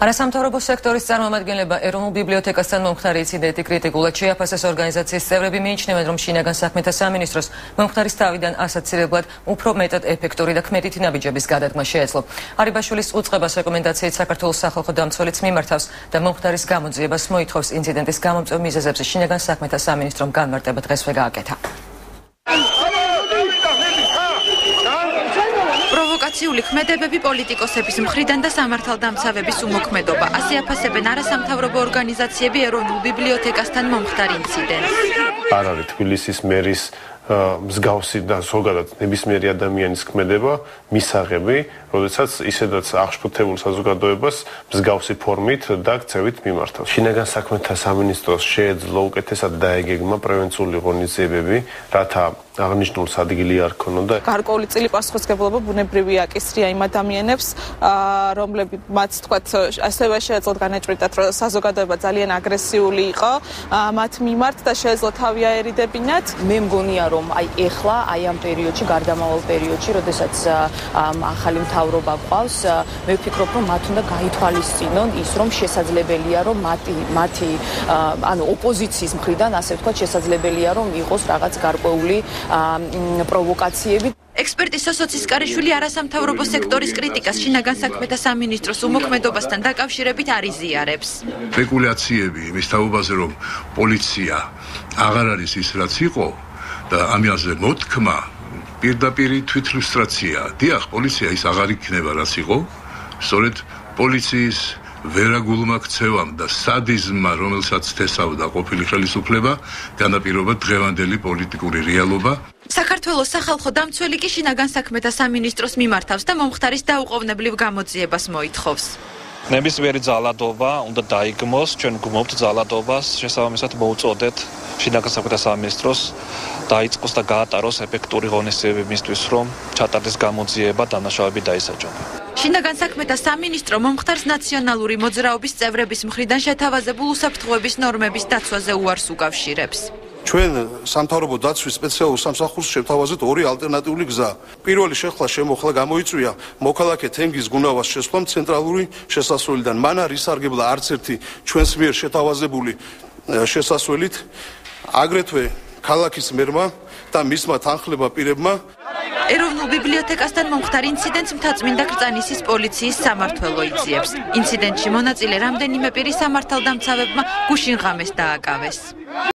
არასამთავრობო სექტორის წარმომადგენლება ეროვნულ ბიბლიოთეკასთან მომხდარი ინციდენტი კრიტიკულად შეაფასეს. ორგანიზაციის წევრები მიიჩნევენ, რომ შინაგან საქმეთა სამინისტროს მომხდარის თავიდან ასაცილებლად უფრო მეტად ეფექტური და ქმედითი ნაბიჯების გადადგმა შეეძლო. არიბაშვილის უწყებას რეკომენდაციით საქართველოს სახალხო დამცველიც მიმართავს და მომხდარის გამოძიებას მოითხოვს. ინციდენტის გამომწვევ მიზეზებზე შინაგან საქმეთა სამინისტრომ განმარტება დღესვე გააკეთა. პროვოკაციული ქმედებები პოლიტიკოსების მხრიდან და სამართალდამცავების უმოქმედობა. ასე აფასებენ არასამთავრობო ორგანიზაციები ეროვნულ ბიბლიოთეკასთან მომხდარ ინციდენტს. არ არის თბილისის მერის მსგავსი და ზოგადად ნებისმიერი ადამიანის ქმედება მისაღები, როდესაც ისედაც აღშფოთებულ საზოგადოებას მსგავსი ფორმით და ქცევით მიმართავს. შინაგან საქმეთა სამინისტროს შეეძლო უკეთესად დაეგეგმა პრევენციული ღონისძიებები, რათა აღნიშნულ ადგილი არ ქონოდა. გარკვეული წილი პასუხისმგებლობა ბუნებრივი აკისრია იმ ადამიანებს, რომლებმაც თქვათ ასევე შეეძლოთ განეჭვრიტათ, რომ საზოგადოება ძალიან აგრესიული იყო მათ მიმართ და შეეძლო თავი აერიდებინათ. მე მგონია, რომ ეხლა ამ პერიოდში, გარდამავალ პერიოდში, როდესაც ახალი მთავრობა გვყავს, მე ვფიქრობ, რომ მათ უნდა გაითვალისწინონ ის, რომ შესაძლებელია, რომ მათი ოპოზიციის მხრიდან, ასე ვთქვათ, შესაძლებელია, რომ იყოს რაღაც გარკვეული პროვოკაციები. ექსპერტი სოსოცი სკარიშვილი არასამთავრობო სექტორის კრიტიკას შინაგან საქმეთა სამინისტროს უმოქმედობასთან დაკავშირებით არ იზიარებს. სპეკულაციები იმის თაობაზე, რომ პოლიცია აღარ არის ის, რაც იყო და ამაზე მოთქმა პირდაპირი თვითლუსტრაციაა. დიახ, პოლიცია ის აღარ იქნება, რაც იყო. სწორედ პოლიციის ვერაგულმა ქცევამ და სადიზმმა, რომელსაც თესავდა ყოფილი ხელისუფლება, განაპირობა დღევანდელი პოლიტიკური რეალობა. საქართველოს სახალხო დამცველი კი შინაგან საქმეთა სამინისტროს მიმართავს და მომხდარის დაუყოვნებლივ გამოძიებას მოითხოვს. ნებისმიერი ძალადობა უნდა დაიგმოს, ჩვენ გვმობთ ძალადობას, შესაბამისად მოუწოდეთ შინაგან საქმეთა სამინისტროს დაიწყოს და გაატაროს ეფექტური ღონისძიებები მისთვის, რომ ჩატარდეს გამოძიება, დანაშაულები დაისაჯონ. შინაგან საქმეთა სამინისტრო მომხდარს ნაციონალური მოძრაობის წევრების მხრიდან შეთავაზებულ უსაფრთხოების ნორმების დაცვაზე უარს უკავშირებს. ჩვენ სამთავრობო დაცვის სპეციალურ სამსახურს შევთავაზეთ ორი ალტერნატიული გზა. პირველი შეხლა შემოხლა გამოიწვია მოქალაქე თენგიზ გუნავას შესვლამ ცენტრალური შესასვლელიდან. მან არ ისარგებლა არც ერთი ჩვენს მიერ შეთავაზებული შესასვლელით, აგრეთვე ქალაქის მერმა და მისმა თანხლება პირებმა. ეროვნულ ბიბლიოთეკასთან მომხდარ ინციდენტს მთაწმინდა კრწანისის პოლიციის სამმართველო იძიებს. ინციდენტში მონაწილე რამდენიმე პირი სამართალდამცავებმა გუშინ ღამეს დააკავეს.